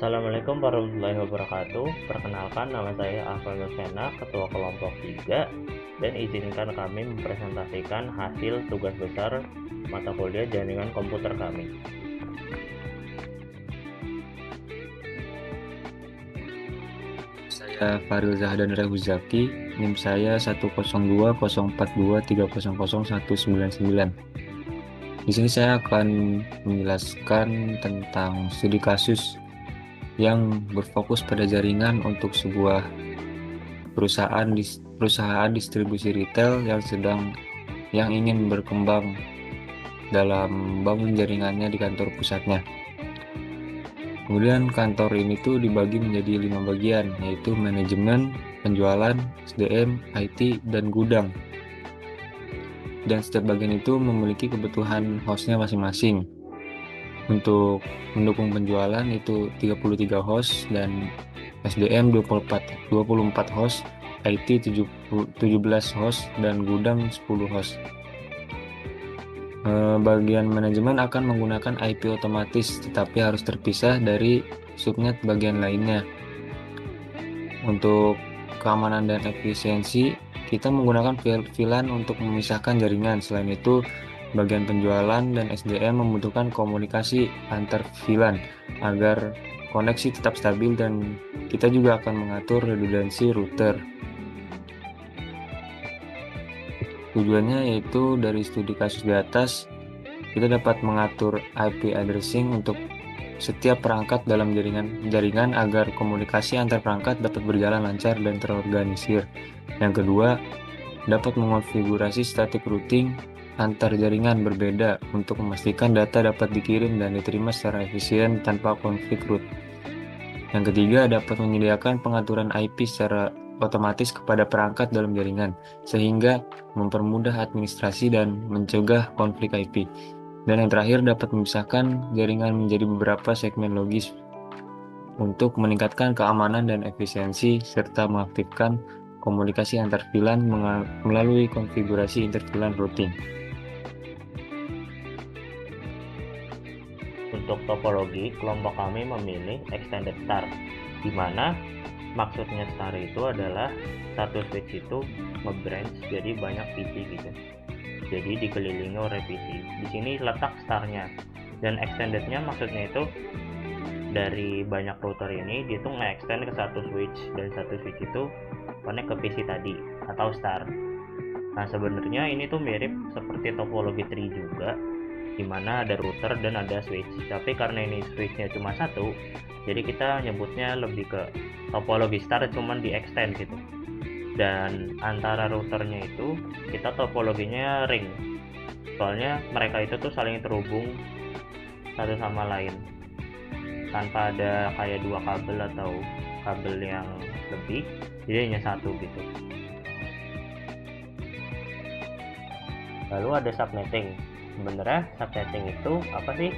Assalamualaikum warahmatullahi wabarakatuh. Perkenalkan, nama saya Afan Sena, Ketua Kelompok 3, dan izinkan kami mempresentasikan hasil tugas besar mata kuliah jaringan komputer kami. Saya Faril Zahdan Rehuzaki, NIM saya 1020423000199. Di sini saya akan menjelaskan tentang studi kasus yang berfokus pada jaringan untuk sebuah perusahaan distribusi retail yang ingin berkembang dalam bangun jaringannya di kantor pusatnya. Kemudian kantor ini tuh dibagi menjadi 5 bagian, yaitu manajemen, penjualan, SDM, IT, dan gudang. Dan setiap bagian itu memiliki kebutuhan hostnya masing-masing. Untuk mendukung penjualan itu 33 host dan SDM 24 host, IT 17 host, dan gudang 10 host. Bagian manajemen akan menggunakan IP otomatis, tetapi harus terpisah dari subnet bagian lainnya. Untuk keamanan dan efisiensi, kita menggunakan VLAN untuk memisahkan jaringan. Selain itu, bagian penjualan dan SDM membutuhkan komunikasi antar VLAN agar koneksi tetap stabil, dan kita juga akan mengatur redundansi router. Tujuannya yaitu dari studi kasus di atas, kita dapat mengatur IP addressing untuk setiap perangkat dalam jaringan agar komunikasi antar perangkat dapat berjalan lancar dan terorganisir. Yang kedua, dapat mengonfigurasi static routing antar jaringan berbeda untuk memastikan data dapat dikirim dan diterima secara efisien tanpa konflik root. Yang ketiga, dapat menyediakan pengaturan IP secara otomatis kepada perangkat dalam jaringan, sehingga mempermudah administrasi dan mencegah konflik IP. Dan yang terakhir, dapat memisahkan jaringan menjadi beberapa segmen logis untuk meningkatkan keamanan dan efisiensi, serta mengaktifkan komunikasi antar VLAN melalui konfigurasi inter-VLAN routing. Untuk topologi, kelompok kami memilih extended star, di mana maksudnya star itu adalah satu switch itu nge-branch jadi banyak PC gitu. Jadi dikelilingi oleh PC. Di sini letak starnya, dan extendednya maksudnya itu dari banyak router ini dia tuh nge-extend ke satu switch, dan satu switch itu connect ke PC tadi atau star. Nah, sebenarnya ini tuh mirip seperti topologi tree juga, dimana ada router dan ada switch, tapi karena ini switchnya cuma satu, jadi kita nyebutnya lebih ke topologi star, cuman di extend gitu. Dan antara routernya itu kita topologinya ring, soalnya mereka itu tuh saling terhubung satu sama lain tanpa ada kayak dua kabel atau kabel yang lebih, jadi hanya satu gitu. Lalu ada subnetting. Sebenarnya subnetting itu apa sih?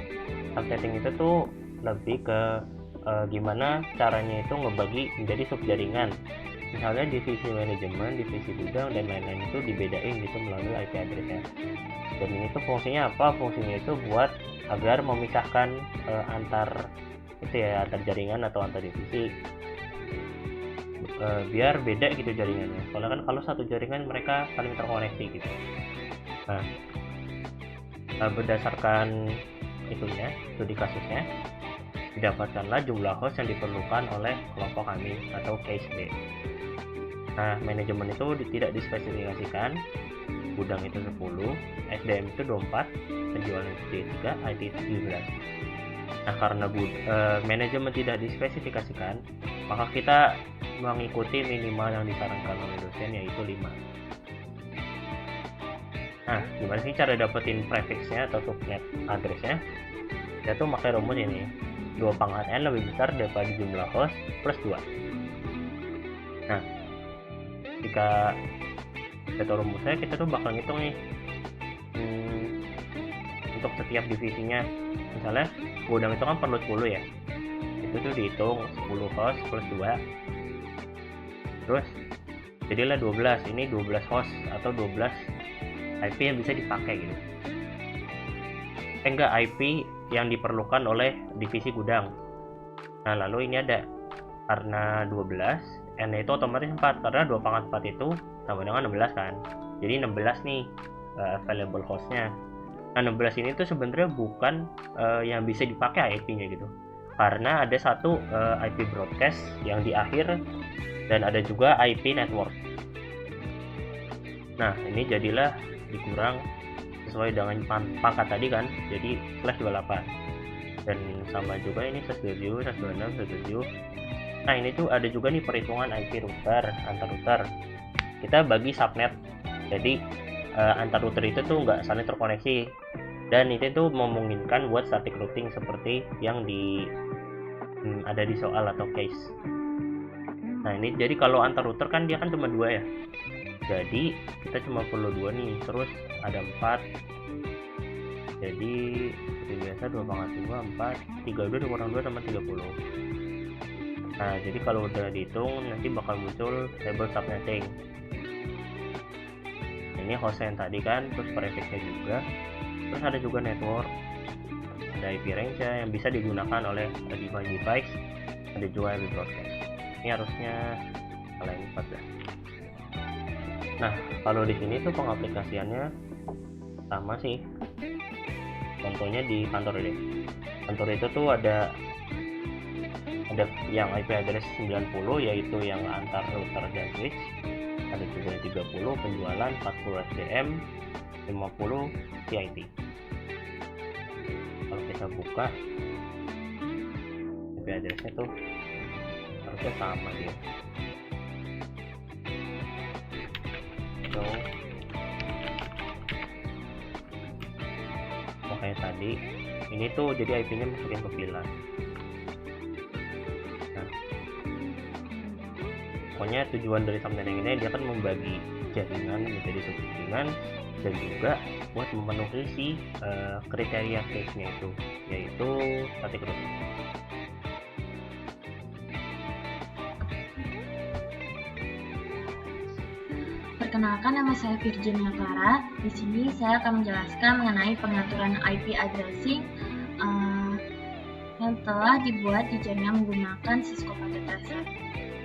Subnetting itu tuh lebih ke gimana caranya itu ngebagi menjadi subjaringan. Misalnya divisi manajemen, divisi gudang, dan lain-lain itu dibedain gitu melalui IP address-nya. Dan ini tuh fungsinya apa? Fungsinya itu buat agar memisahkan antar jaringan atau antar divisi, biar beda gitu jaringannya. Soalnya kan kalau satu jaringan mereka saling terkoneksi gitu. Nah, berdasarkan itunya, studi kasusnya, didapatkanlah jumlah host yang diperlukan oleh kelompok kami atau case B. Nah, manajemen itu tidak dispesifikasikan, gudang itu 10, SDM itu 24, penjualan itu 3, IT itu 17. Nah, karena manajemen tidak dispesifikasikan, maka kita mengikuti minimal yang disarankan oleh dosen, yaitu 5. Nah, gimana sih cara dapetin prefixnya atau subnet addressnya? Kita tuh pakai rumus ini, 2 pangkat n lebih besar daripada jumlah host plus 2. Nah, jika kita rumusnya, kita tuh bakal ngitung nih untuk setiap divisinya. Misalnya gudang itu kan perlu 10 ya, itu tuh dihitung 10 host plus 2, terus jadilah 12. Ini 12 host atau 12 IP yang bisa dipakai gitu. Enggak, IP yang diperlukan oleh divisi gudang. Nah, lalu ini ada karena 12, n itu otomatis 4 karena 2 pangkat 4 itu sama dengan 16 kan. Jadi 16 nih available hostnya. Nah, 16 ini tuh sebenarnya bukan yang bisa dipakai IP-nya gitu. Karena ada satu IP broadcast yang di akhir dan ada juga IP network. Nah, ini jadilah dikurang sesuai dengan pangkat tadi kan, jadi /28. Dan sama juga ini /27, /26, /27. Nah, ini tuh ada juga nih perhitungan IP router antar router. Kita bagi subnet. Jadi antar router itu tuh nggak saling terkoneksi, dan itu tuh memungkinkan buat static routing seperti yang ada di soal atau case. Nah, ini jadi kalau antar router kan dia kan cuma 2 ya, jadi kita cuma perlu 2 nih, terus ada 4, jadi seperti biasa 2 pangkat 2, 4, 32 dikurang 2 sama 30. Nah, jadi kalau udah dihitung nanti bakal muncul table subnetting. Ini host yang tadi kan, terus prefixnya juga, terus ada juga network, ada IP range yang bisa digunakan oleh device, ada juga IP broadcast. Ini harusnya kalian 14. Nah, kalau di sini tuh pengaplikasiannya sama sih. Contohnya di kantor deh. Kantor itu tuh ada yang IP address 90 yaitu yang antar router dan switch. Ada juga 30 penjualan, 40 SDM, 50 CIT. Kalau kita buka IP addressnya tuh harusnya sama dia. So, makanya tadi ini tuh jadi IP-nya masukin ke VLAN. Nah, pokoknya tujuan dari subnetting ini dia kan membagi jaringan menjadi subjaringan dan juga buat memenuhi si kriteria case-nya itu, yaitu static routing. Perkenalkan, nama saya Virginia Clara. Di sini saya akan menjelaskan mengenai pengaturan IP addressing yang telah dibuat di jaringan menggunakan Cisco Packet Tracer.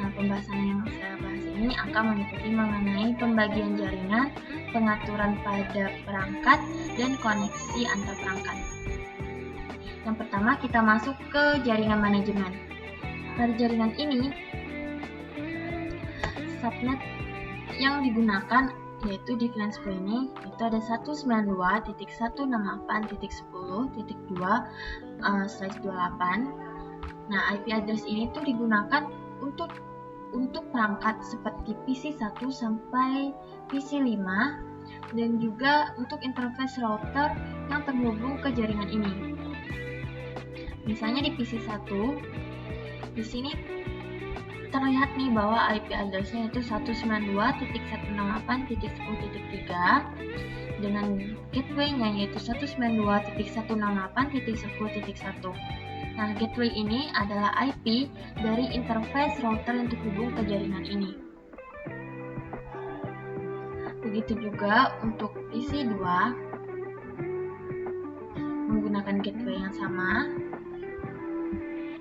Nah, pembahasan yang saya bahas ini akan meliputi mengenai pembagian jaringan, pengaturan pada perangkat, dan koneksi antar perangkat. Yang pertama, kita masuk ke jaringan manajemen. Pada jaringan ini, subnet yang digunakan yaitu di VLAN 10 ini itu ada 192.168.10.2/28. Nah, IP address ini tuh digunakan untuk perangkat seperti PC1 sampai PC5 dan juga untuk interface router yang terhubung ke jaringan ini. Misalnya di PC1, di sini terlihat nih bahwa IP address-nya itu 192.168.10.3 dengan gateway-nya yaitu 192.168.10.1. Nah, gateway ini adalah IP dari interface router yang terhubung ke jaringan ini. Begitu juga untuk PC2 menggunakan gateway yang sama.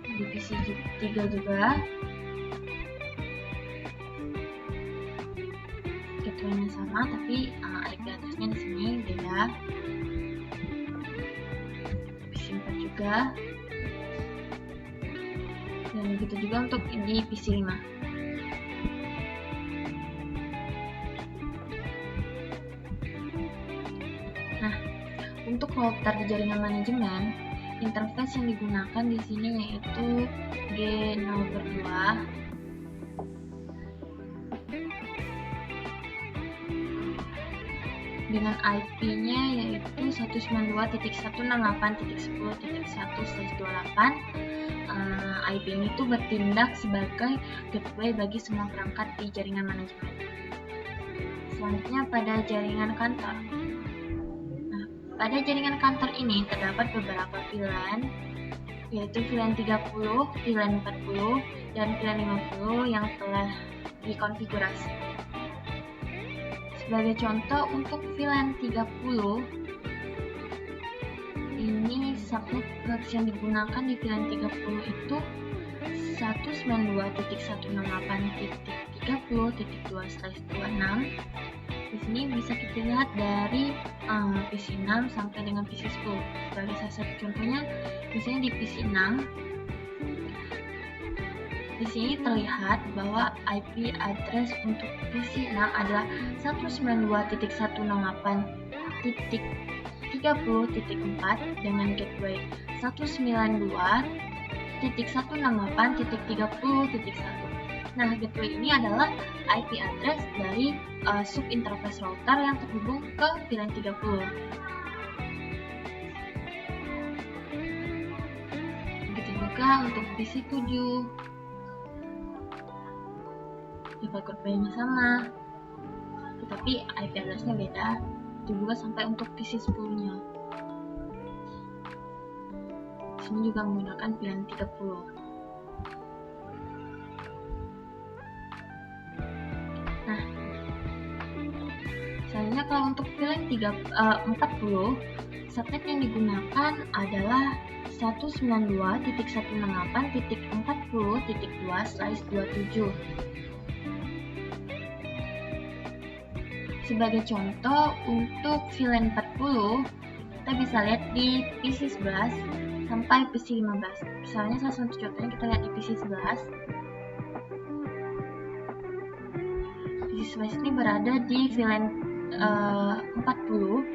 Di PC3 juga gateway-nya sama, tapi IP address-nya di sini beda. PC4 juga, dan begitu juga untuk di PC5. Nah, untuk router di jaringan manajemen, interface yang digunakan di sini yaitu G02 dengan IP-nya yaitu 192.168.10.1/28. IP ini tuh bertindak sebagai gateway bagi semua perangkat di jaringan manajemen. Selanjutnya pada jaringan kantor. Nah, pada jaringan kantor ini terdapat beberapa VLAN, yaitu VLAN 30, VLAN 40, dan VLAN 50 yang telah dikonfigurasi. Sebagai contoh, untuk VLAN 30 ini subnet yang digunakan di VLAN 30 itu 192.168.30.2/26. Di sini bisa kita lihat dari PC6 sampai dengan PC10. Sebagai salah satu contohnya, misalnya di PC6, di sini terlihat bahwa IP address untuk PC6 adalah 192.168.30.4 dengan gateway 192.168.30.1. Nah, gateway ini adalah IP address dari subinterface router yang terhubung ke VLAN 30. Begitu juga untuk PC7. Default gateway-nya sama, tetapi IP address-nya beda. Itu juga sampai untuk PC10-nya. Di sini juga menggunakan VLAN 30. Nah, selanjutnya kalau untuk VLAN 40, subnet yang digunakan adalah 192.168.40.2/27. Sebagai contoh, untuk VLAN 40, kita bisa lihat di PC11 sampai PC15. Misalnya salah satu contohnya kita lihat di PC11. PC11 ini berada di VLAN 40.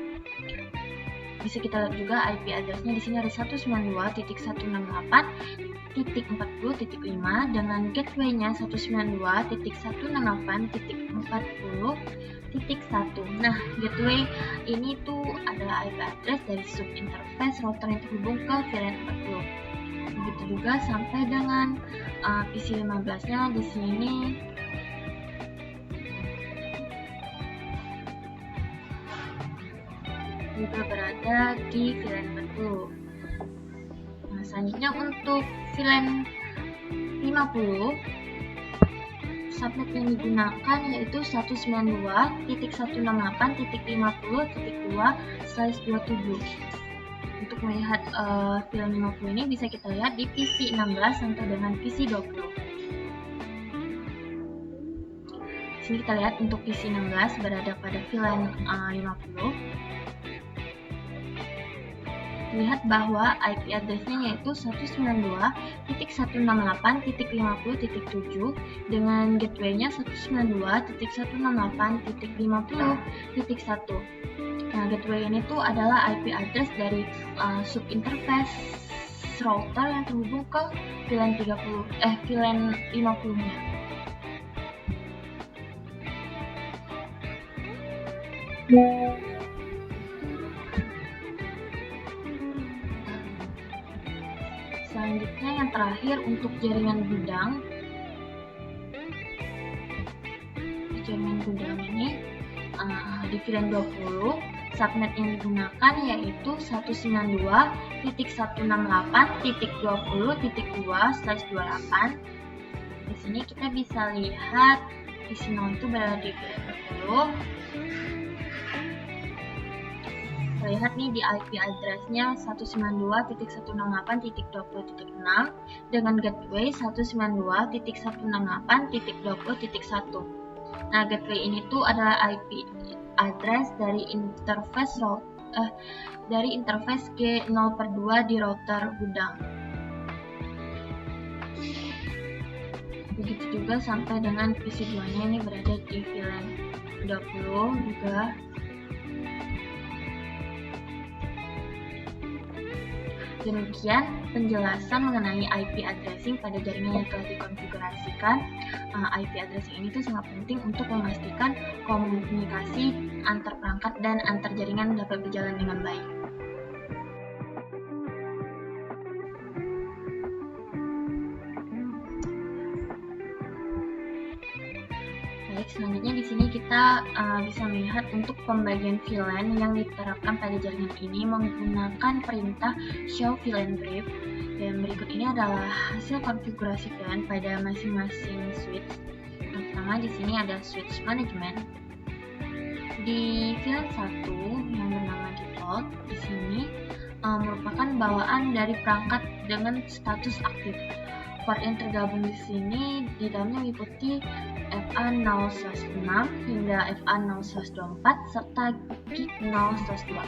Bisa kita lihat juga IP address-nya di sini ada 192.168.40.5 dengan gateway-nya 192.168.40.1. Nah, gateway ini tuh adalah IP address dari subinterface router yang terhubung ke VLAN 40. Begitu juga sampai dengan PC15-nya di sini juga berada di VLAN 40. Nah, selanjutnya untuk VLAN 50, subnet yang digunakan yaitu 192.168.50.2/27. Untuk melihat VLAN 50 ini bisa kita lihat di PC16 sampai dengan PC20. Di sini kita lihat untuk PC16 berada pada VLAN 50. Lihat bahwa IP address-nya yaitu 192.168.50.7 dengan gateway-nya 192.168.50.1. Nah, gateway ini tuh adalah IP address dari subinterface router yang terhubung ke VLAN 50-nya. Selanjutnya yang terakhir untuk jaringan gudang. Jaringan gudang ini di VLAN 20, subnet yang digunakan yaitu 192.168.20.2/28. Di sini kita bisa lihat PC0 itu berada di VLAN 20. Lihat nih di IP address-nya 192.168.20.6 dengan gateway 192.168.20.1. Nah, gateway ini tuh adalah IP address dari interface G0/2 di router gudang. Begitu juga sampai dengan PC2-nya ini berada di VLAN 20 juga. Demikian penjelasan mengenai IP addressing pada jaringan yang telah dikonfigurasikan. IP addressing ini tuh sangat penting untuk memastikan komunikasi antar perangkat dan antar jaringan dapat berjalan dengan baik. Baik, selanjutnya di sini kita bisa melihat untuk pembagian VLAN yang diterapkan pada jaringan ini menggunakan perintah show VLAN brief. Dan berikut ini adalah hasil konfigurasi VLAN pada masing-masing switch. Yang pertama di sini ada switch management. Di VLAN 1 yang bernama default di sini merupakan bawaan dari perangkat dengan status aktif. port yang tergabung di sini di dalamnya meliputi FA0/6 hingga FA0/24 serta gig 0/2.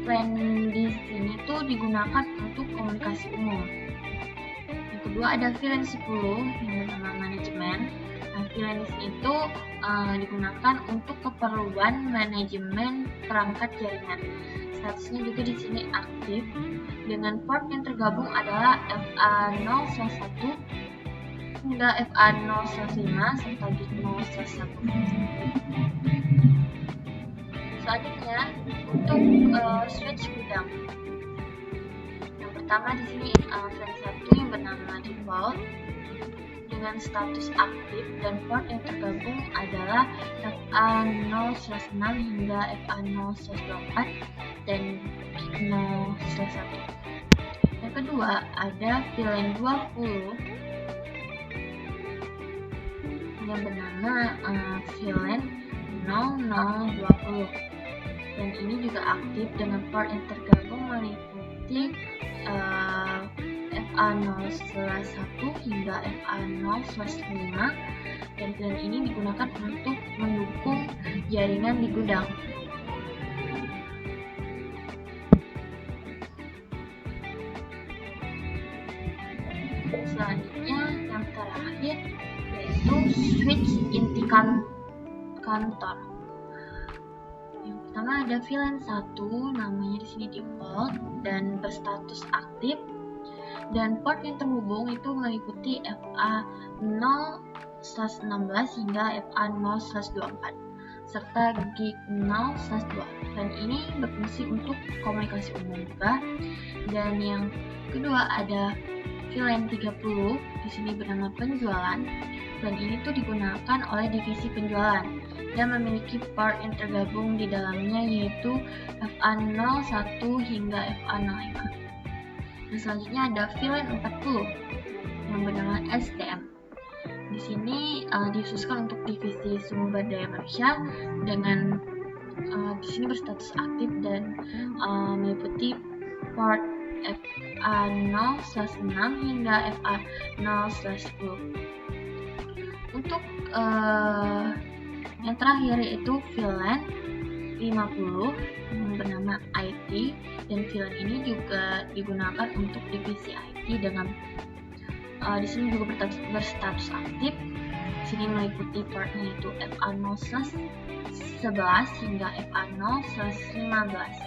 Plan di sini tuh digunakan untuk komunikasi umum. Yang kedua ada VLAN 10 yang bernama manajemen. Nah, VLAN di sini itu digunakan untuk keperluan manajemen perangkat jaringan. Statusnya juga di sini aktif dengan port yang tergabung adalah FA0/1 hingga FA0/5 serta gig 0/1. Selanjutnya untuk switch gudang. Yang pertama di sini VLAN 1 yang bernama default dengan status aktif dan port yang tergabung adalah FA0/6 hingga FA0/24 dan gig 0/1. Yang kedua ada VLAN 20 yang bernama VLAN 0020 dan ini juga aktif dengan port yang tergabung meliputi FA0/1 hingga FA0/5 dan VLAN ini digunakan untuk mendukung jaringan di gudang. Selanjutnya yang terakhir yaitu switch inti kantor. Yang pertama ada VLAN 1 namanya di sini default dan berstatus aktif dan port yang terhubung itu meliputi FA0/16 hingga FA0/24 serta gig 0/2 dan ini berfungsi untuk komunikasi umum juga. Dan yang kedua ada VLAN 30 di sini bernama penjualan dan ini tuh digunakan oleh divisi penjualan dan memiliki port yang tergabung di dalamnya yaitu FA01 hingga FA05. Dan selanjutnya ada VLAN 40 yang bernama SDM. Di sini dikhususkan untuk divisi sumber daya manusia dengan di sini berstatus aktif dan meliputi port FA0/6 hingga FA0/10. Untuk yang terakhir yaitu VLAN 50 yang bernama IT dan VLAN ini juga digunakan untuk divisi IT dengan di sini juga berstatus aktif. Di sini meliputi portnya yaitu FA0/11 hingga FA0/15.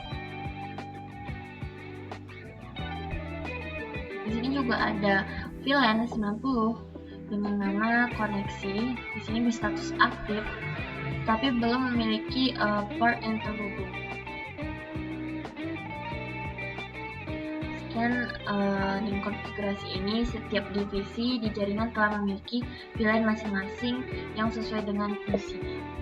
Di sini juga ada VLAN 90 dengan nama koneksi. Di sini berstatus aktif, tapi belum memiliki port yang terhubung. Sekian dengan konfigurasi ini, setiap divisi di jaringan telah memiliki VLAN masing-masing yang sesuai dengan fungsinya.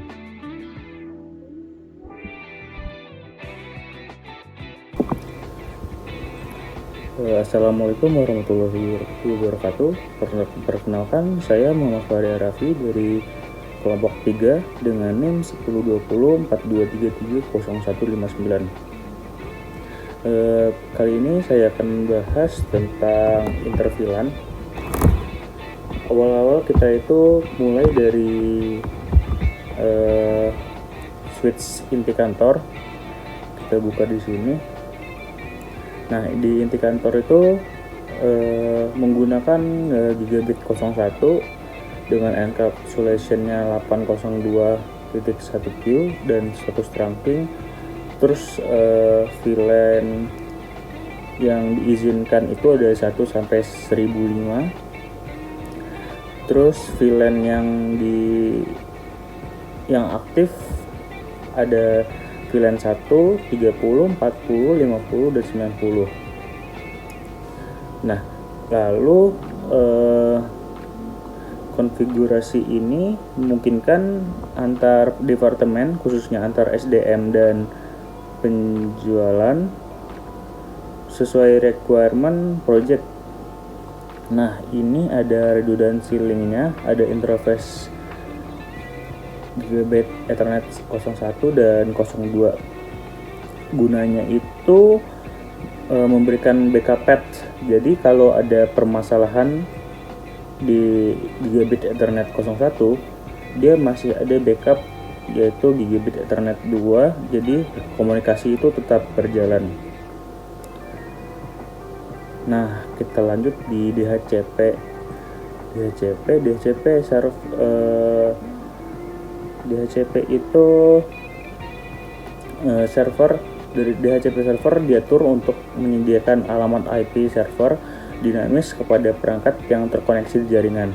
Assalamualaikum warahmatullahi wabarakatuh. Perkenalkan, saya Muhammad Fahri Arafi dari kelompok 3 dengan NIM 102042330159. Kali ini saya akan membahas tentang interVLAN. Awal-awal kita itu mulai dari switch inti kantor. Kita buka di sini. Nah, di inti kantor itu menggunakan gigabit 01 dengan encapsulation-nya 802.1Q dan status trunking. Terus VLAN yang diizinkan itu ada 1 sampai 1005. Terus VLAN yang aktif ada VLAN 1, 30, 40, 50, dan 90. Nah, lalu konfigurasi ini memungkinkan antar departemen, khususnya antar SDM dan penjualan, sesuai requirement project. Nah, ini ada redundancy link-nya, ada interface Gigabit Ethernet 01 dan 02. Gunanya itu memberikan backup path. Jadi kalau ada permasalahan di gigabit Ethernet 01, dia masih ada backup yaitu gigabit Ethernet 2, jadi komunikasi itu tetap berjalan. Nah, kita lanjut di DHCP. DHCP itu server dari DHCP server diatur untuk menyediakan alamat IP server dinamis kepada perangkat yang terkoneksi di jaringan.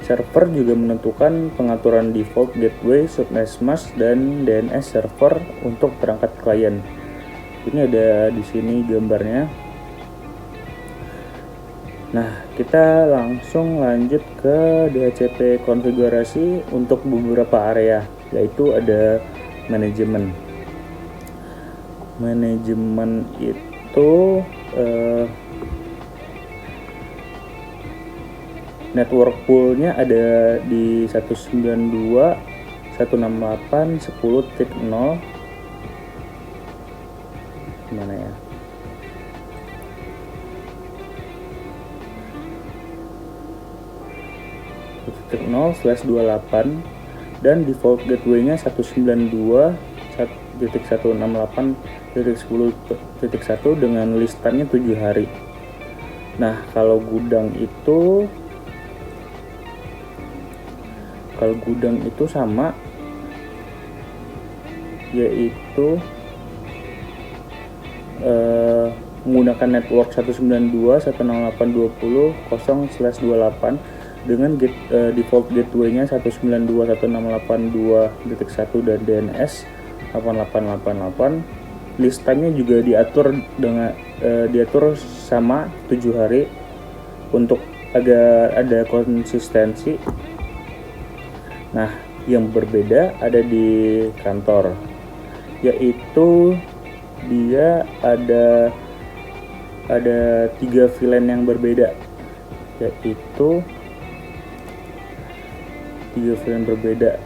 Server juga menentukan pengaturan default gateway, subnet mask, dan DNS server untuk perangkat klien. Ini ada di sini gambarnya. Nah, kita langsung lanjut ke DHCP konfigurasi untuk beberapa area, yaitu ada manajemen. Manajemen itu network poolnya ada di 192.168.10.0. Mana ya? .0/28 dan default gateway-nya 192.168.10.1 dengan listannya 7 hari. Nah, kalau gudang itu sama, yaitu menggunakan network 192.168.20.0/28 dengan default gateway-nya 192.168.2.1 dan DNS 8888. Listannya juga diatur sama 7 hari untuk agar ada konsistensi. Nah, yang berbeda ada di kantor, yaitu dia ada 3 VLAN yang berbeda, yaitu 3 VLAN berbeda,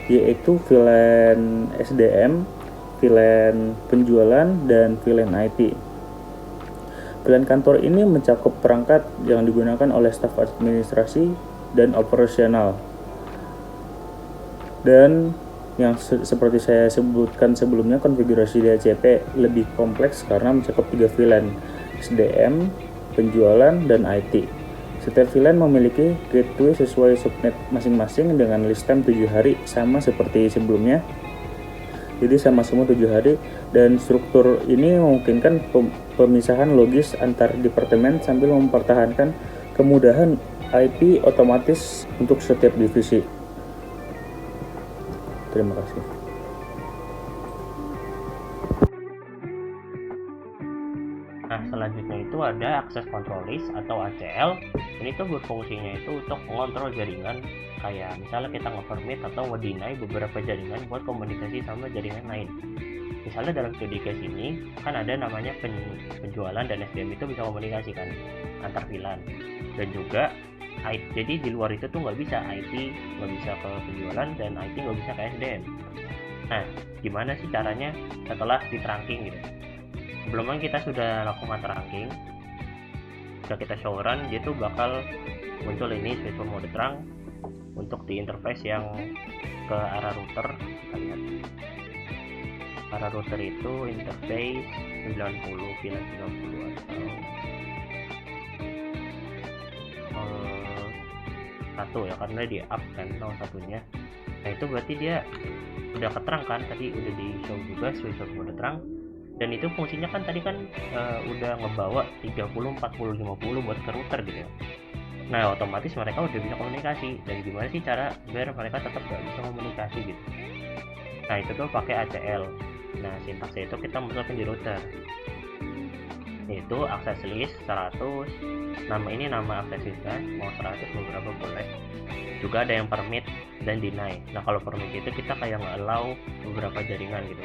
yaitu VLAN SDM, VLAN penjualan, dan VLAN IT. VLAN kantor ini mencakup perangkat yang digunakan oleh staf administrasi dan operasional. Dan yang seperti saya sebutkan sebelumnya, konfigurasi DHCP lebih kompleks karena mencakup 3 VLAN, SDM, penjualan, dan IT. Setiap VLAN memiliki gateway sesuai subnet masing-masing dengan list time 7 hari, sama seperti sebelumnya. Jadi sama semua 7 hari, dan struktur ini memungkinkan pemisahan logis antar departemen sambil mempertahankan kemudahan IP otomatis untuk setiap divisi. Terima kasih. Nah, selanjutnya itu ada access control list atau ACL. Ini tuh berfungsinya itu untuk mengontrol jaringan, kayak misalnya kita nge-permit atau nge-deny beberapa jaringan buat komunikasi sama jaringan lain. Misalnya dalam studi case ini kan ada namanya penjualan dan SDM itu bisa komunikasi kan antar VLAN, dan juga IT. Jadi di luar itu tuh nggak bisa, IT nggak bisa ke penjualan dan IT nggak bisa ke SDM. Nah, gimana sih caranya setelah di trunking gitu? Sebelumnya kita sudah lakukan trunking, sudah kita show run, dia tuh bakal muncul ini switch mode terang untuk di interface yang ke arah router. Kita lihat arah router itu interface 90 pin 90 atau 1 ya, karena di up kan 01-nya. Nah, itu berarti dia udah keterang kan, tadi udah di show juga switch mode terang. Dan itu fungsinya kan tadi kan udah ngebawa 30, 40, 50 buat ke router gitu ya. Nah, otomatis mereka udah bisa komunikasi. Dan gimana sih cara biar mereka tetap gak bisa komunikasi gitu? Nah, itu tuh pakai ACL. Nah, sintaksnya itu kita masukkan di router, yaitu access list 100. Nama ini nama access list kan, mau 100 beberapa boleh. Juga ada yang permit dan deny. Nah, kalau permit itu kita kayak nge-allow beberapa jaringan gitu,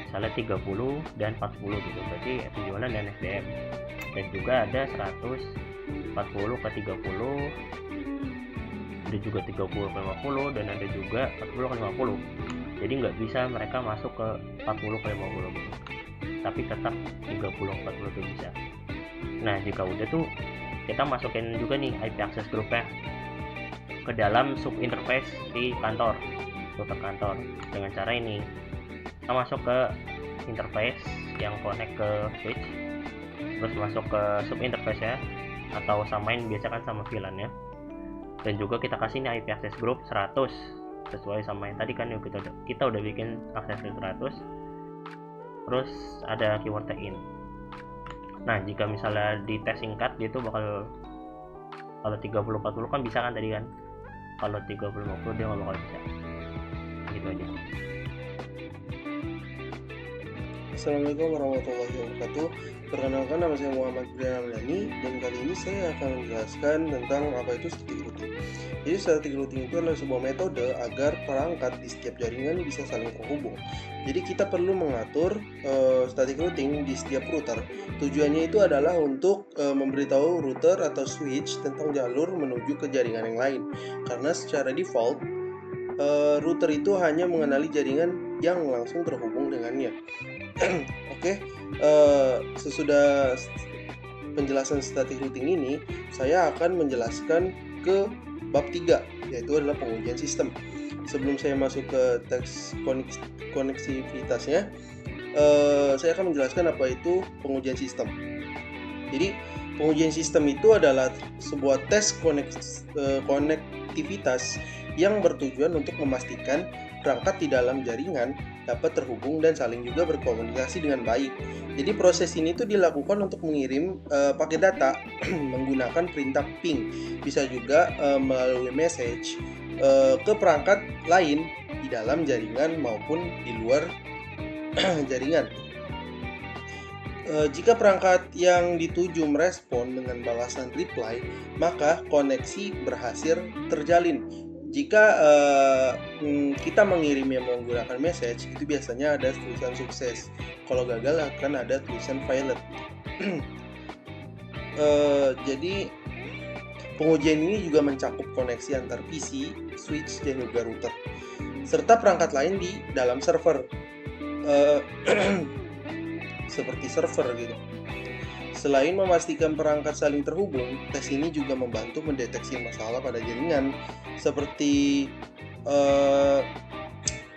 misalnya 30 dan 40 gitu, berarti penjualan dan SDM. Dan juga ada 140 ke 30, ada juga 30 ke 50, dan ada juga 40 ke 50. Jadi nggak bisa mereka masuk ke 40 ke 50 gitu. tapi tetap 30-40 tuh bisa. Nah jika udah tuh kita masukin juga nih IP access groupnya ke dalam sub interface di kantor, router kantor. Dengan cara ini kita masuk ke interface yang connect ke switch, terus masuk ke sub interface ya, atau samain biasa kan sama VLAN-nya, dan juga kita kasih ini IP access group 100 sesuai sama yang tadi kan yuk kita udah bikin access 100. Terus ada keyword tag in. Nah jika misalnya di tes singkat dia tuh bakal, kalau 30-40 kan bisa kan tadi kan, kalau 30-50 dia nggak bakal bisa. Gitu aja. Assalamualaikum warahmatullahi wabarakatuh. Perkenalkan, nama saya Muhammad Brianamdani, dan kali ini saya akan menjelaskan tentang apa itu static routing. Jadi static routing itu adalah sebuah metode agar perangkat di setiap jaringan bisa saling terhubung. Jadi kita perlu mengatur static routing di setiap router. Tujuannya itu adalah untuk memberitahu router atau switch tentang jalur menuju ke jaringan yang lain. Karena secara default router itu hanya mengenali jaringan yang langsung terhubung dengannya. Oke, sesudah penjelasan static routing ini, saya akan menjelaskan ke bab 3, yaitu adalah pengujian sistem. Sebelum saya masuk ke teks koneksivitasnya, saya akan menjelaskan apa itu pengujian sistem. Jadi, pengujian sistem itu adalah sebuah tes konektivitas yang bertujuan untuk memastikan perangkat di dalam jaringan dapat terhubung dan saling juga berkomunikasi dengan baik. Jadi proses ini tuh dilakukan untuk mengirim paket data menggunakan perintah ping, bisa juga melalui message ke perangkat lain di dalam jaringan maupun di luar jaringan. Jika perangkat yang dituju merespon dengan balasan reply, maka koneksi berhasil terjalin. Jika kita mengirimnya menggunakan message, itu biasanya ada tulisan sukses. Kalau gagal akan ada tulisan failed. Jadi pengujian ini juga mencakup koneksi antar PC, switch, dan juga router, serta perangkat lain di dalam server, seperti server gitu. Selain memastikan perangkat saling terhubung, tes ini juga membantu mendeteksi masalah pada jaringan seperti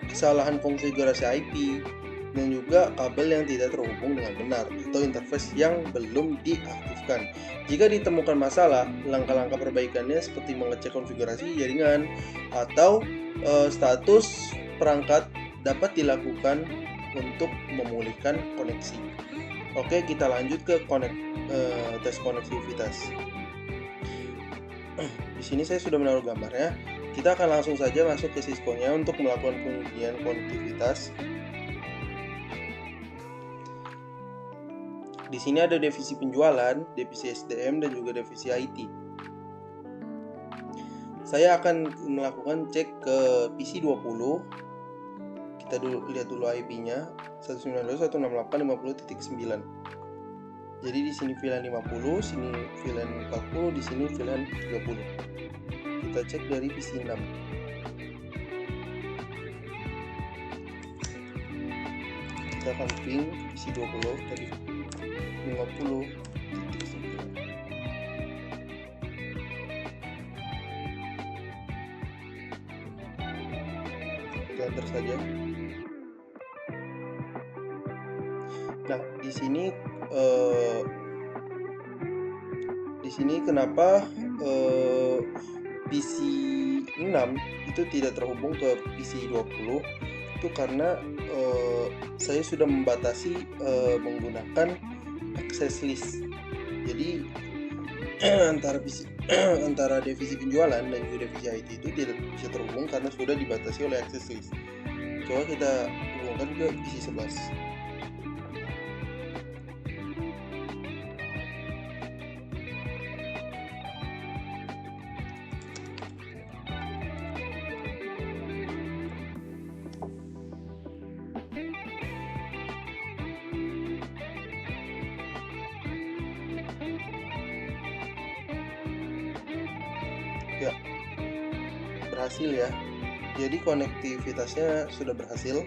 kesalahan konfigurasi IP dan juga kabel yang tidak terhubung dengan benar atau interface yang belum diaktifkan. Jika ditemukan masalah, langkah-langkah perbaikannya seperti mengecek konfigurasi jaringan atau status perangkat dapat dilakukan untuk memulihkan koneksi. Oke, kita lanjut ke tes konektivitas. Di sini saya sudah menaruh gambarnya. Kita akan langsung saja masuk ke Cisco-nya untuk melakukan pengujian konektivitas. Di sini ada divisi penjualan, divisi SDM, dan juga divisi IT. Saya akan melakukan cek ke PC 20. Kita lihat dulu IP-nya 192.168.50.9. Jadi di sini VLAN 50, sini VLAN 40, di sini VLAN 30. Kita cek dari PC 6. Kita akan ping PC 20 tadi 50.9. Kita enter saja. Nah, di sini kenapa PC 6 itu tidak terhubung ke PC 20? Itu karena saya sudah membatasi menggunakan access list. Jadi antara divisi penjualan dan juga divisi IT itu tidak bisa terhubung karena sudah dibatasi oleh access list. Coba kita hubungkan ke PC 11. Ya, berhasil ya. Jadi konektivitasnya sudah berhasil.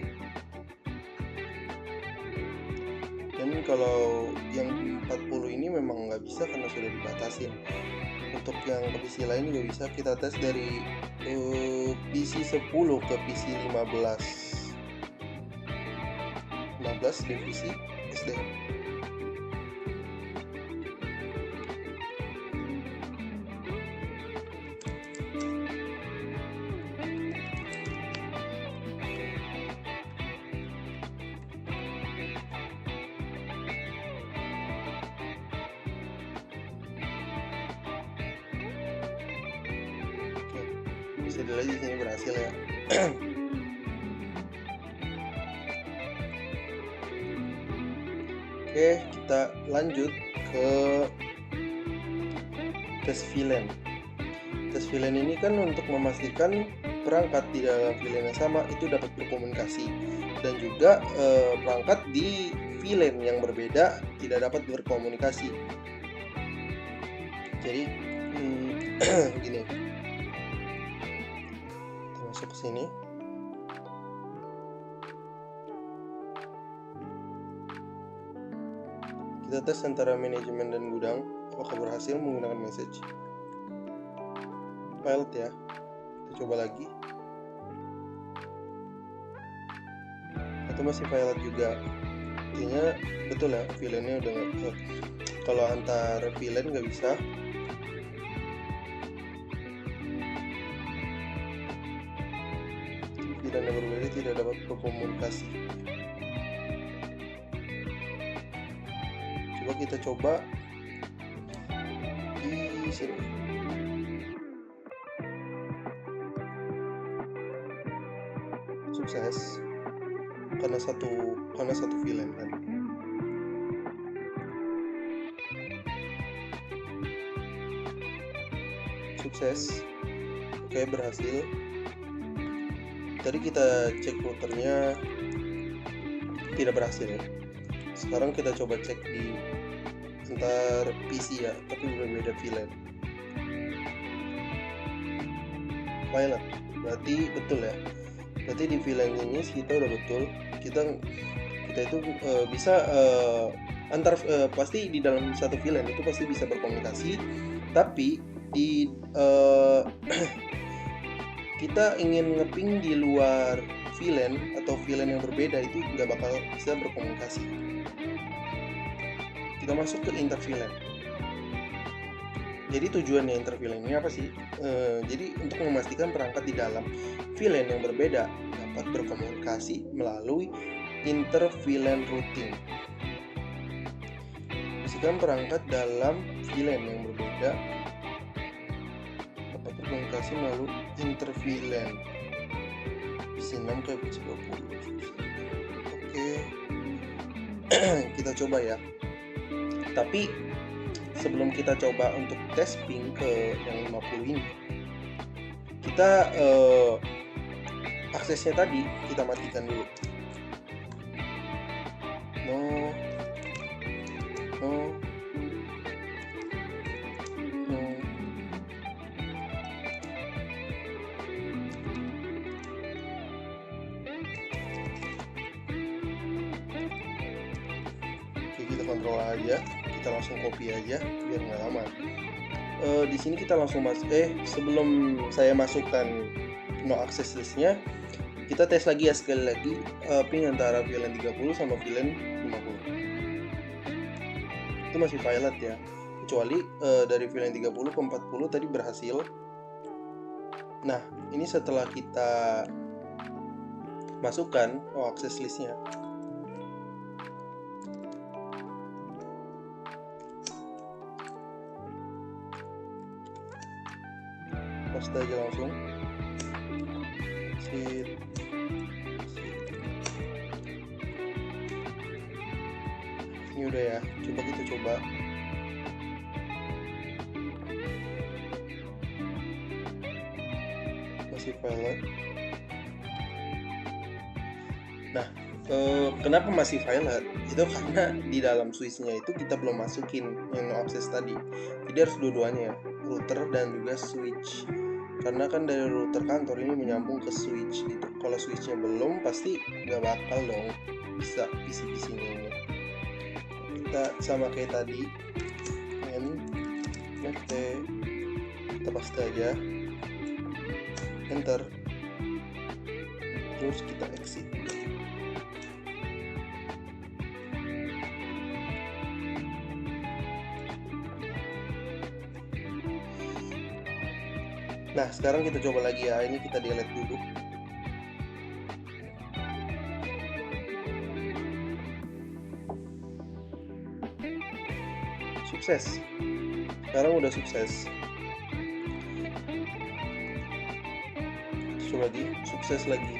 kalau yang 40 ini memang nggak bisa karena sudah dibatasin. Untuk yang ke PC lain juga bisa. Kita tes dari PC 10 ke PC 16 divisi SDM. Bisa dilihat di sini berhasil ya. Oke, kita lanjut ke tes VLAN. Tes VLAN ini kan untuk memastikan perangkat di dalam VLAN yang sama itu dapat berkomunikasi, dan juga perangkat di VLAN yang berbeda tidak dapat berkomunikasi. Jadi gini, kita masuk ke sini. Kita tes antara manajemen dan gudang, apakah berhasil menggunakan message. Failed ya. Kita coba lagi. Itu masih failed juga. Artinya betul ya, VLAN-nya udah nggak. Kalau antar VLAN nggak bisa. VLAN yang berbeda tidak dapat berkomunikasi. Coba kita coba di sini. Sukses karena satu VLAN kan. Sukses. Oke, berhasil. Tadi kita cek routernya tidak berhasil ya. Sekarang kita coba cek di antar PC ya, tapi berbeda VLAN. Pilot, berarti betul ya. Berarti di VLAN ini kita udah betul. Kita itu bisa antar pasti di dalam satu VLAN itu pasti bisa berkomunikasi, tapi di kita ingin ngeping di luar VLAN atau VLAN yang berbeda itu nggak bakal bisa berkomunikasi. Kita masuk ke inter VLAN. Jadi tujuannya inter VLAN ini apa sih? Jadi untuk memastikan perangkat di dalam VLAN yang berbeda dapat berkomunikasi melalui inter VLAN routing. Pastikan perangkat dalam VLAN yang berbeda dapat berkomunikasi melalui inter VLAN. PC 6 ke PC 20. Oke. Kita coba ya. Tapi sebelum kita coba untuk tes ping ke yang 50 ini, kita aksesnya tadi kita matikan dulu. No. Oke, kita kontrol aja. Kita langsung copy aja biar nggak lama. Di sini kita langsung sebelum saya masukkan no access listnya, kita tes lagi ya sekali lagi ping antara VLAN 30 sama VLAN 50. Itu masih violet ya, kecuali dari VLAN 30 ke 40 tadi berhasil. Nah, ini setelah kita masukkan no access listnya, post aja langsung. Ini udah ya, coba kita coba. Masih violet. Nah, kenapa masih violet? Itu karena di dalam switch-nya itu kita belum masukin yang no access tadi. Jadi harus dua-duanya ya, router dan juga switch. Karena kan dari router kantor ini menyambung ke switch gitu. Kalau switch-nya belum, pasti nggak bakal dong bisa PC-PC-nya ini. sama kayak tadi, NFT kita paste aja, enter, terus kita exit. Nah, sekarang kita coba lagi ya. Ini kita delete dulu. Sukses. Sekarang udah sukses. Coba lagi, sukses lagi.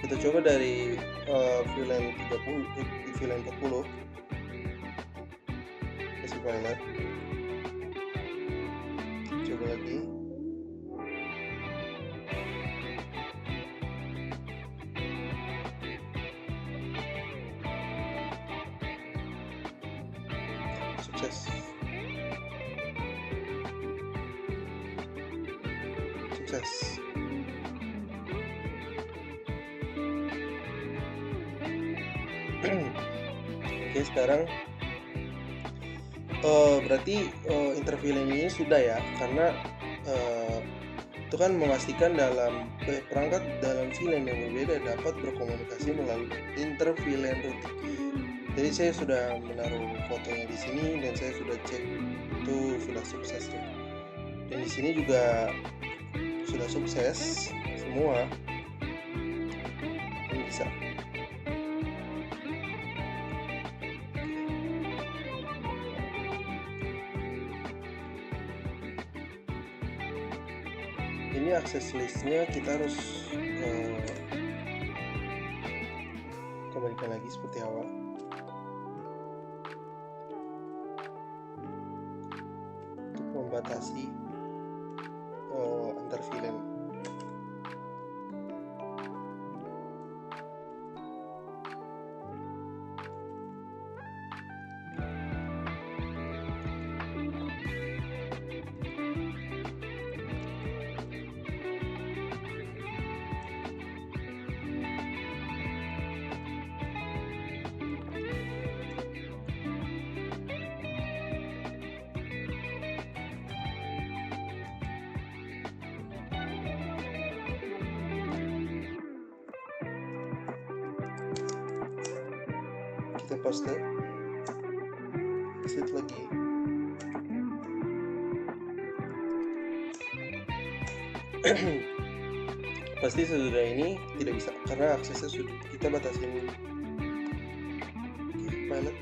Kita coba dari VLAN 30 di VLAN 40. Kasih pilot. Coba lagi. Sukses. Oke, sekarang berarti interview ini sudah ya, karena itu kan memastikan dalam perangkat dalam VLAN yang berbeda dapat berkomunikasi melalui inter-VLAN routing. Jadi saya sudah menaruh fotonya di sini dan saya sudah cek itu sudah sukses ya. Dan di sini juga sudah sukses semua. Ini bisa. Ini akses listnya kita harus kembalikan lagi seperti awal. Untuk membatasi antar VLAN. Kita paste, exit lagi. Pasti sesudah ini tidak bisa karena aksesnya sudah kita batasin. Pilot.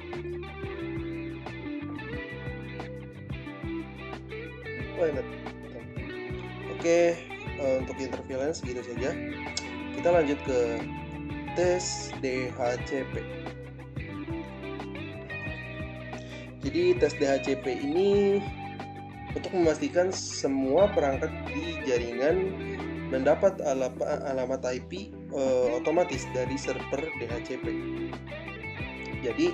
Oke, untuk interview segitu saja. Kita lanjut ke tes DHCP. Jadi tes DHCP ini untuk memastikan semua perangkat di jaringan mendapat alamat IP otomatis dari server DHCP. Jadi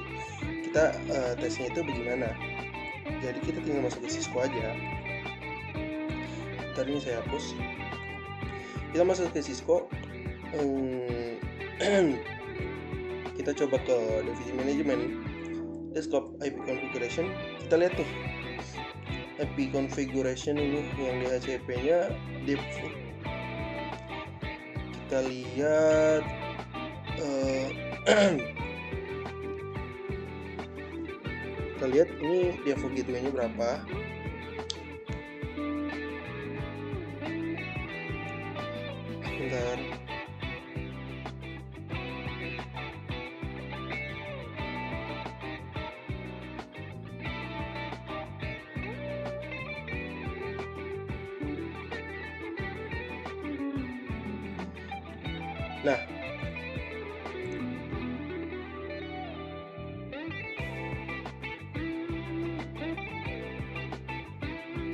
kita tesnya itu bagaimana? Jadi kita tinggal masuk ke Cisco aja. Tadi ini saya hapus. Kita masuk ke Cisco. Kita coba ke Device Management, Desktop IP Configuration. Kita lihat nih IP Configuration ini yang DHCP-nya default. Kita lihat kita lihat ini default gateway-nya berapa. Sebentar. Nah,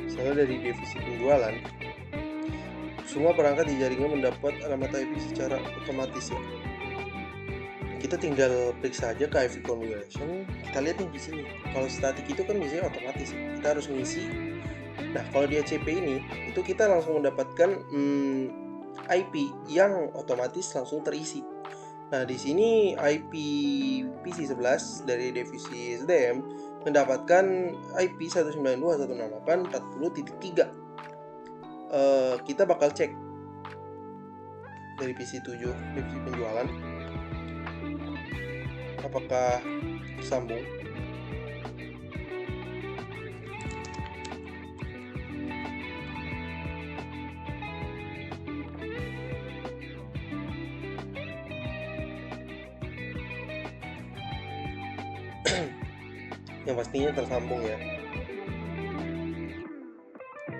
misalnya dari divisi penjualan, semua perangkat di jaringan mendapat alamat IP secara otomatis ya. Kita tinggal periksa aja ke IP configuration. Kita lihat nih di sini. Kalau static itu kan biasanya otomatis. Kita harus ngisi. Nah, kalau di DHCP ini, itu kita langsung mendapatkan IP yang otomatis langsung terisi. Nah, di sini IP PC11 dari divisi SDM mendapatkan IP 192.168.40.3. Kita bakal cek dari PC7 divisi penjualan apakah tersambung. Yang pastinya tersambung ya.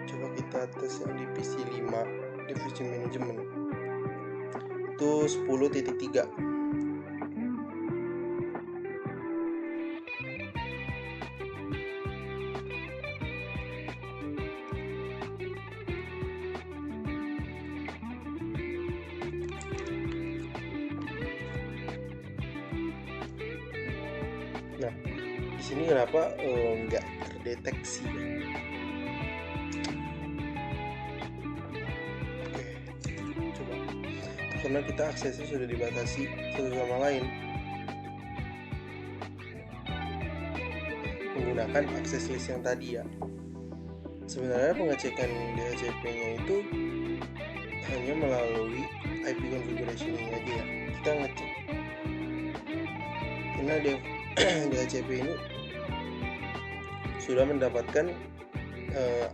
Coba kita tes yang di PC5 divisi manajemen itu 10.3. Nah, di sini kenapa nggak terdeteksi? Oke, coba. Karena kita aksesnya sudah dibatasi satu sama lain menggunakan akses list yang tadi ya. Sebenarnya pengecekan DHCP-nya itu hanya melalui IP configuration ini aja ya. Kita ngecek karena DHCP ini sudah mendapatkan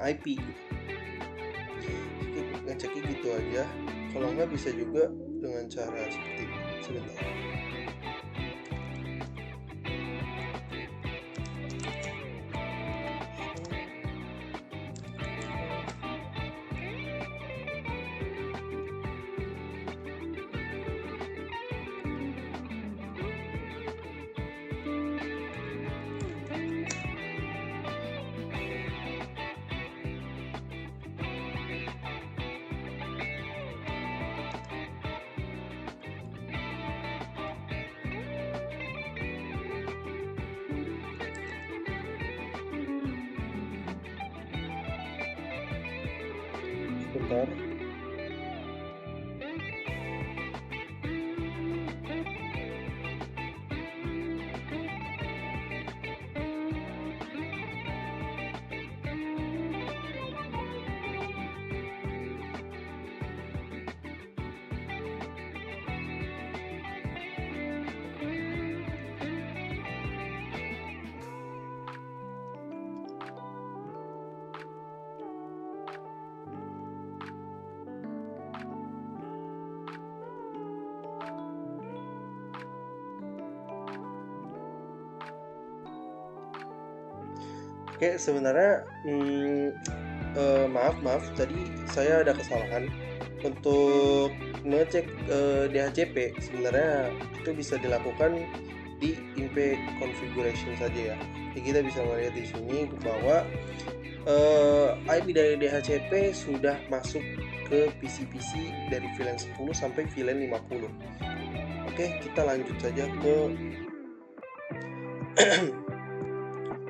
IP. Ngeceknya gitu aja. Kalau nggak bisa juga dengan cara seperti ini. Sebentar. Sebentar. Oke, sebenarnya maaf tadi saya ada kesalahan untuk mengecek DHCP. Sebenarnya itu bisa dilakukan di IP configuration saja ya. Jadi kita bisa melihat di sini bahwa IP dari DHCP sudah masuk ke PC-PC dari VLAN 10 sampai VLAN 50. Oke, kita lanjut saja ke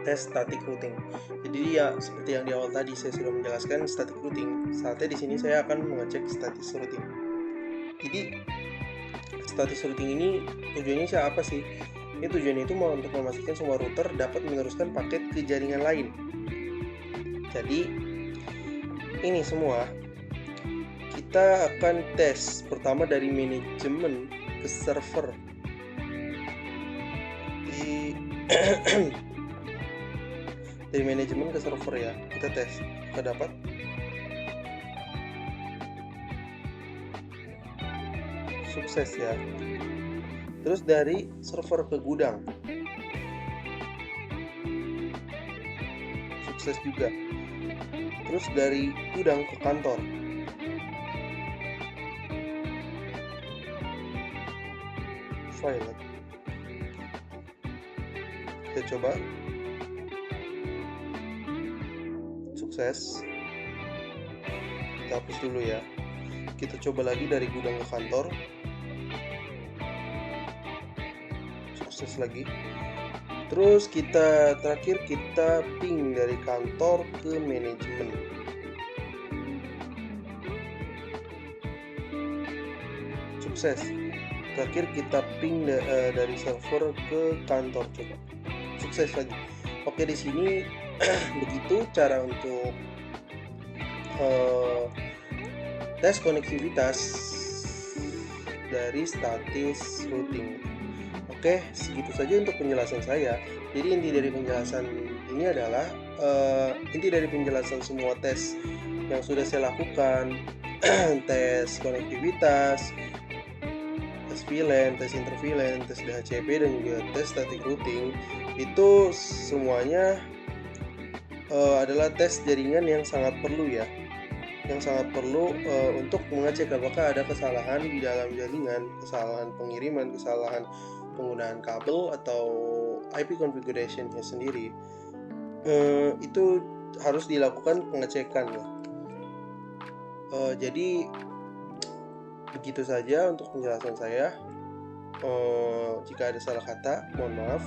tes static routing. Jadi ya seperti yang di awal tadi saya sudah menjelaskan static routing. Saatnya di sini saya akan mengecek static routing. Jadi static routing ini tujuannya apa sih? Ini tujuannya itu untuk memastikan semua router dapat meneruskan paket ke jaringan lain. Jadi ini semua kita akan tes pertama dari manajemen ke server. Dari manajemen ke server ya, kita tes. Kita dapat sukses ya. Terus dari server ke gudang sukses juga. Terus dari gudang ke kantor file. Kita coba sukses. Kita hapus dulu ya. Kita coba lagi dari gudang ke kantor. Sukses lagi. Terus terakhir kita ping dari kantor ke manajemen. Sukses. terakhir kita ping dari server ke kantor. Coba sukses lagi. Oke, di sini begitu cara untuk tes konektivitas dari statis routing. Oke, segitu saja untuk penjelasan saya. Jadi inti dari penjelasan ini adalah inti dari penjelasan semua tes yang sudah saya lakukan, tes konektivitas, tes VLAN, tes interVLAN, tes DHCP, dan juga tes static routing, itu semuanya adalah tes jaringan yang sangat perlu ya, yang sangat perlu untuk mengecek apakah ada kesalahan di dalam jaringan, kesalahan pengiriman, kesalahan penggunaan kabel atau IP configuration-nya sendiri. Itu harus dilakukan pengecekan ya. Jadi begitu saja untuk penjelasan saya. Jika ada salah kata, mohon maaf.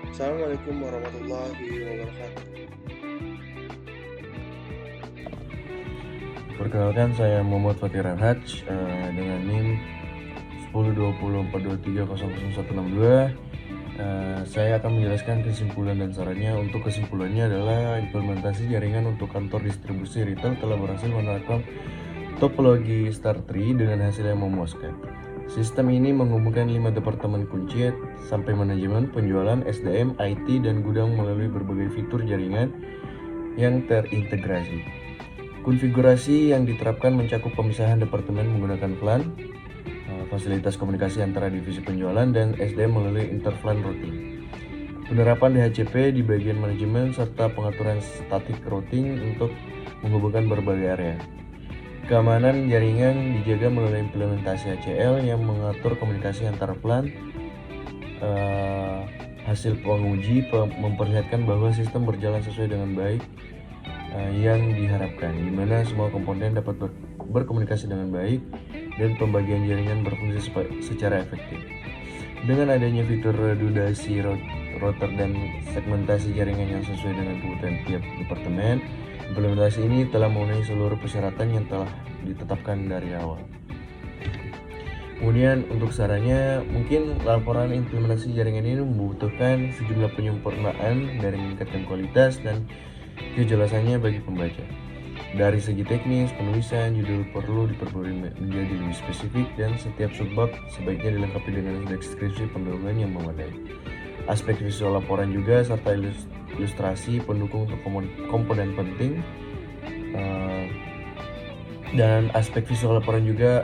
Assalamualaikum warahmatullahi wabarakatuh. Perkenalkan, saya Muhammad Fatih Ranhaj dengan NIM 102042300162. Saya akan menjelaskan kesimpulan dan sarannya. Untuk kesimpulannya adalah implementasi jaringan untuk kantor distribusi retail telah berhasil menerapkan topologi star tree dengan hasil yang memuaskan. Sistem ini menghubungkan 5 departemen kunci sampai manajemen, penjualan, SDM, IT, dan gudang melalui berbagai fitur jaringan yang terintegrasi. Konfigurasi yang diterapkan mencakup pemisahan departemen menggunakan VLAN, fasilitas komunikasi antara divisi penjualan, dan SDM melalui interVLAN routing. Penerapan DHCP di bagian manajemen serta pengaturan static routing untuk menghubungkan berbagai area. Keamanan jaringan dijaga melalui implementasi ACL yang mengatur komunikasi antar VLAN. Hasil penguji memperlihatkan bahwa sistem berjalan sesuai dengan baik yang diharapkan, di mana semua komponen dapat berkomunikasi dengan baik dan pembagian jaringan berfungsi secara efektif. Dengan adanya fitur redundasi router dan segmentasi jaringan yang sesuai dengan kebutuhan tiap departemen, implementasi ini telah memenuhi seluruh persyaratan yang telah ditetapkan dari awal. Kemudian untuk sarannya, mungkin laporan implementasi jaringan ini membutuhkan sejumlah penyempurnaan dari meningkatkan kualitas dan kejelasannya bagi pembaca. Dari segi teknis, penulisan judul perlu diperbarui menjadi lebih spesifik dan setiap subbab sebaiknya dilengkapi dengan deskripsi pendahuluan yang memadai. Aspek visual laporan juga serta ilustrasi pendukung untuk komponen penting, dan aspek visual laporan juga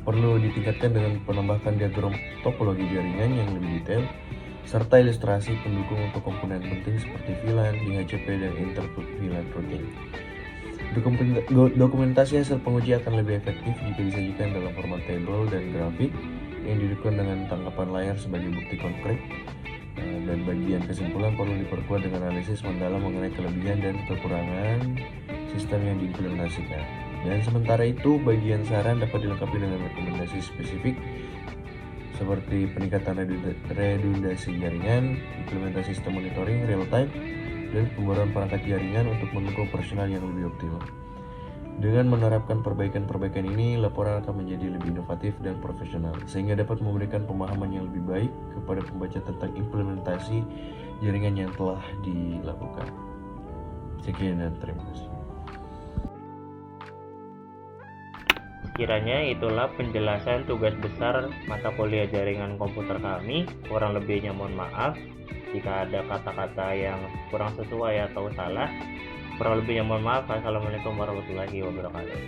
perlu ditingkatkan dengan penambahkan diagram topologi jaringan yang lebih detail serta ilustrasi pendukung untuk komponen penting seperti VLAN, DHCP, dan interVLAN routing. Dokumentasi hasil penguji akan lebih efektif jika disajikan dalam format tabel dan grafik yang didukung dengan tangkapan layar sebagai bukti konkret. Dan bagian kesimpulan perlu diperkuat dengan analisis mendalam mengenai kelebihan dan kekurangan sistem yang diimplementasikan. Dan sementara itu, bagian saran dapat dilengkapi dengan rekomendasi spesifik seperti peningkatan redundasi jaringan, implementasi sistem monitoring real time, dan pembaruan perangkat jaringan untuk mendukung operasional yang lebih optimal. Dengan menerapkan perbaikan-perbaikan ini, laporan akan menjadi lebih inovatif dan profesional, sehingga dapat memberikan pemahaman yang lebih baik kepada pembaca tentang implementasi jaringan yang telah dilakukan. Sekian dan terima kasih. Kiranya itulah penjelasan tugas besar mata kuliah jaringan komputer kami. Kurang lebihnya mohon maaf jika ada kata-kata yang kurang sesuai atau salah. Kurang lebihnya mohon maaf. Assalamualaikum warahmatullahi wabarakatuh.